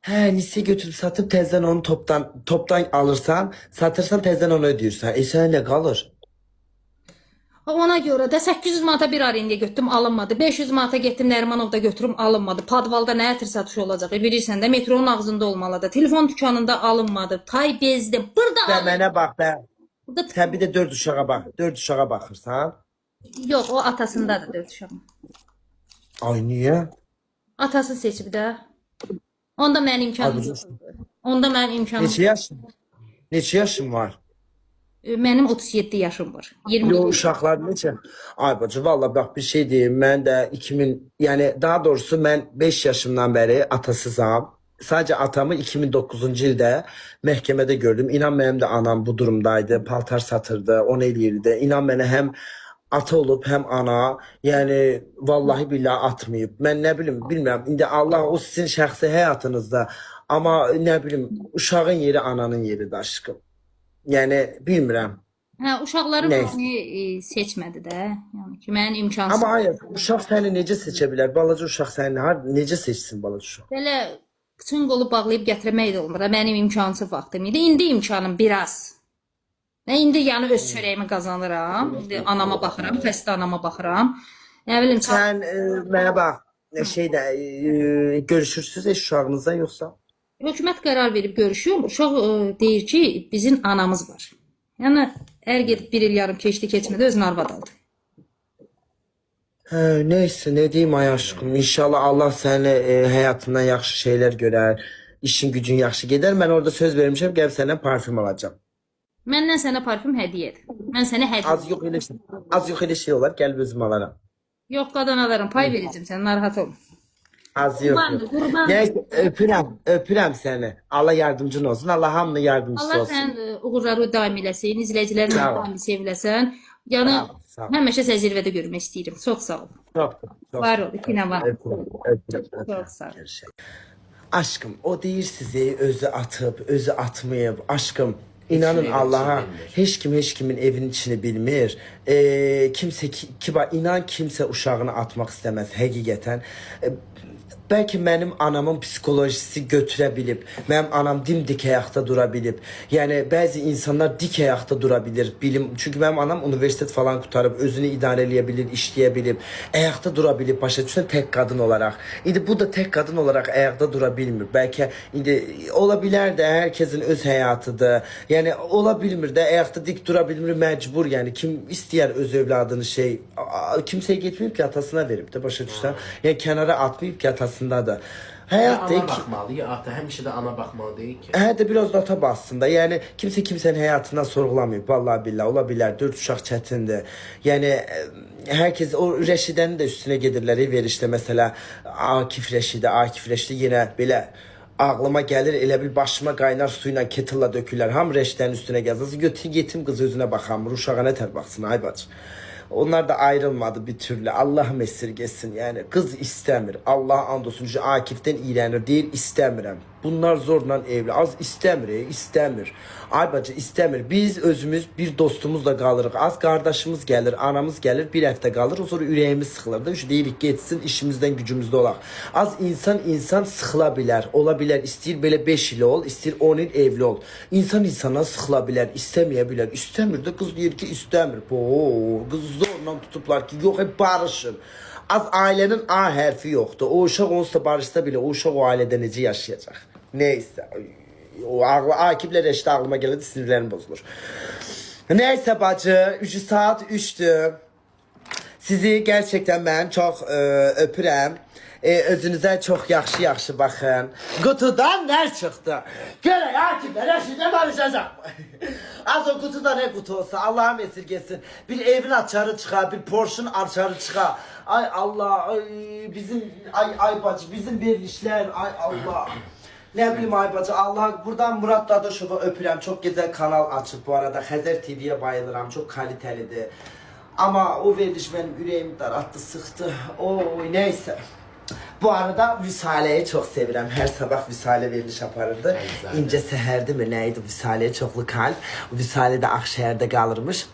He, lise götürüp satıp tezden onu toptan alırsan, satırsan tezden onu ödüyorsan. Sen ne kalır? Ona görə də 800 manata bir arenda götürdüm, alınmadı. 500 manata getdim Nərimanovda götürüm, alınmadı. Padvalda nə ətir satışı olacaq? Bilirsən də metronun ağzında olmalıdır. Telefon dükanında alınmadı. Tay bezdim. Burada Sen alın. bana bak be. Burada Sen bir de dört uşağa bak. Dört uşağa bakırsan. yox, o atasındadır dörd uşağım. Ay niye? Atası seçib də. Onda mənim imkanım Abi, yoxdur. Onda mənim imkanım. Neçə yaşın? Neçə yaşın var? Mənim 37 yaşım var. 20. Yo, uşaqlar neçə? Ay bacı valla bak bir şey diyeyim. Ben de 2000 yani daha doğrusu ben 5 yaşımdan beri atasızam. Sadece atamı 2009. ildə məhkəmədə gördüm. İnan benim de anam bu durumdaydı. Paltar satırdı, onu eləyirdi. İnan bana hem ata olup hem ana. Yani vallahi billahi atmayıp. Ben ne bileyim bilmiyorum. İndi Allah o sizin şəxsi həyatınızda. Ama ne bileyim uşağın yeri ananın yeridir aşkım. Yani bilmirəm. Hə, uşaqları Neyse. məni seçmədi də. Yəni ki, mənim imkansız. Ama hayır, uşaq səni necə seçə bilər? Balaca uşaq səni necə seçsin balaca uşaq? Belə bütün qolu bağlayıb gətirmək də olmur. Mənim imkansız vaxtım idi. İndi imkanım biraz. İndi yəni öz çörəyimi qazanıram. İndi anama baxıram, xəstə anama baxıram. Nə bilim, Sən mənə bax, şeydə görüşürsüz eş uşağınızla yoxsa? hökumət qərar verib görüşüyor. Uşaq deyir ki, bizim anamız var. Yəni əgər gedib 1 il yarım keçdi, keçmədi özünü arvad aldı. Hə, neyse ne diyeyim ay aşkım. İnşallah Allah səni həyatından yaxşı şeylər görər. İşin gücün yaxşı gedər. Mən orada söz vermişəm, gəlib səndən parfüm alacağım. Məndən sənə parfüm hədiyyə edir. Mən sənə hədiyyə Az yox elə şey, az yox elə şey olar, gəlib özüm alaram. Yox, qadan alaram, pay verəcəm sənə, narahat olma. Az yox. Qurbandır, qurban. Neyse öpürəm səni. Allah yardımcın olsun. Allah hamının yardımcısı Allah olsun. sənin uğurları daim eləsin, izləyicilərin Sağ ol. daim seviləsən. Yəni Sağ ol, sağ ol. həmişə səni zirvədə görmək istəyirəm. Çox sağ ol. Çok Var ol, ikinə var. öpürəm. Çok sağ ol. Aşkım o değil sizi özü atıp özü atmayıp aşkım inanın evin Allah'a içini bilmir. hiç kimin evin içini bilmir. Kimse inan kimse uşağını atmak istemez hakikaten. Belki benim anamın psikolojisi götürə bilib. Benim anam dimdik ayakta durabilip. Yani bazı insanlar dik ayakta durabilir. Çünkü benim anam üniversite falan kurtarıp özünü idare edebilir, işleyebilir. Ayakta durabilip başa düşsen tek kadın olarak. İndi bu da tek kadın olarak ayakta durabilmir. Belki indi olabilir de herkesin öz hayatıdır. Yani olabilir de ayakta dik durabilmir mecbur yani. Kim isteyer öz evladını kimseye getmeyip ki atasına verip de başa düşsen. Yani kenara atmayıp ki atasındadır. Ya Hayat değil ana ki. baxmalı, ya ata. Həmişə də ana baxmalı deyil ki. Hə də biraz da ata bassın da. Yəni kimsə kimsənin həyatından sorğulamayıb. Vallahi billah ola bilər. 4 uşaq çətindir. Yəni hər kəs o Rəşidənin də üstünə gedirlər verişdə məsələ Akif Rəşidi yenə belə ağlıma gəlir elə bil başıma qaynar suyla kettle'la dökülər. Ham Rəşidənin üstünə gəzir. Götür yetim qız özünə baxamır. Uşağa nə tər baxsın ay bacı. Onlar da ayrılmadı bir türlü. Allah'ım esirgesin yani. Kız istemiyor. Allah andolsun ki Akif'ten iğrenir değil istemiyorum. Bunlar zorla evli. Az istemiyor. Ay bacı istemiyor. Biz özümüz bir dostumuzla kalırıq. Az kardeşimiz gelir, anamız gelir. Bir hafta kalır. O sonra ürəyimiz sıxılır da. Şu deyirik geçsin işimizden gücümüzde olaq. Az insan sıxıla bilər. Ola bilər. İstəyir belə 5 il ol. İstəyir 10 il evli ol. İnsana sıxıla bilər. İstəməyə bilər. İstəmir de kız deyir ki istəmir. Kız zorla tutublar ki yok hep barışın. Az ailenin A hərfi yoxdur. O uşaq onsuz da barışsa bile o uşaq o ailədə necə yaşayacaq? Neyse. O Akif'le Reşit'e aklıma geldi sinirlerim bozulur. Neyse bacı 3 saat 3'tü. Sizi gerçekten ben çok öpürəm. Özünüze çok yaxşı bakın. Kutudan ne çıktı? Gene Akif'le Reşit'e barışacak. Az o kutuda ne kutu olsa Allah'ım esirgesin. Bir evin açarı çıkar, bir Porsche'un açarı çıkar. Ay Allah, ay bizim ay bacı, bizim verilişler, ay Allah. Ne bileyim ay bacı Allah buradan Murat Dadaşov'a öpürəm. Çok güzel kanal açıp bu arada Xəzər TV'ye bayılıram. Çok kalitelidir. Ama o veriliş benim yüreğimi daralttı, sıktı. Oy neyse. Bu arada Vüsale'yi çok sevirəm. Her sabah Vüsale veriliş yapardı. İnce seherdi mi neydi Vüsale'ye çoklu kalp. Vüsale de Akşehir'de kalırmış.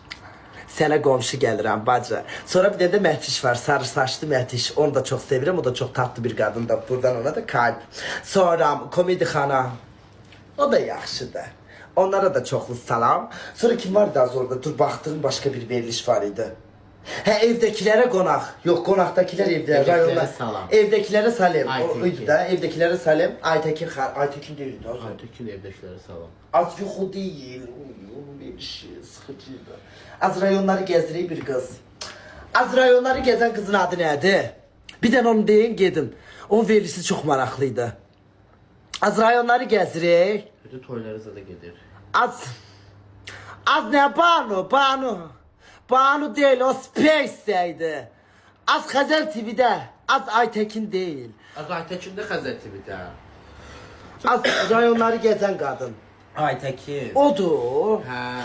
Sənə qonşu gəlirəm bacı. Sonra bir də Mətiş var, sarı saçlı Mətiş. Onu da çox sevirəm. O da çox tatlı bir qadındır. Buradan ona da kalp. Sonra Komedi Xana. O da yaxşıdır. Onlara da çoxlu salam. Sonra kim vardı az orada? Dur baxdığım başqa bir veriliş var idi. Hə, evdəkilərə qonaq. Yox, qonaqdakilər evdə. Evdəkilərə Rayonda salam. Evdəkilərə salam. O Aytekin. idi da. Evdəkilərə salam. Aytekin deyildi. O zaman. Aytekin evdəkilərə salam. Az yox o değil. Onun bir şey sıxıcıydı. Az rayonları gezdireyim bir kız. Az rayonları gezen kızın adı nədir? Bir dənə onu deyin gedim. Onun verilişi çox maraqlıydı. Az rayonları gezdireyim. Bütün toylarınıza da gedir. Az ne Banu? Banu değil o Space'deydi. Az Xəzər TV'de. Az Aytekin değil. Az Aytekin də Xəzər TV-də. Az rayonları gezen kadın. Aytekin. Odur. Hə.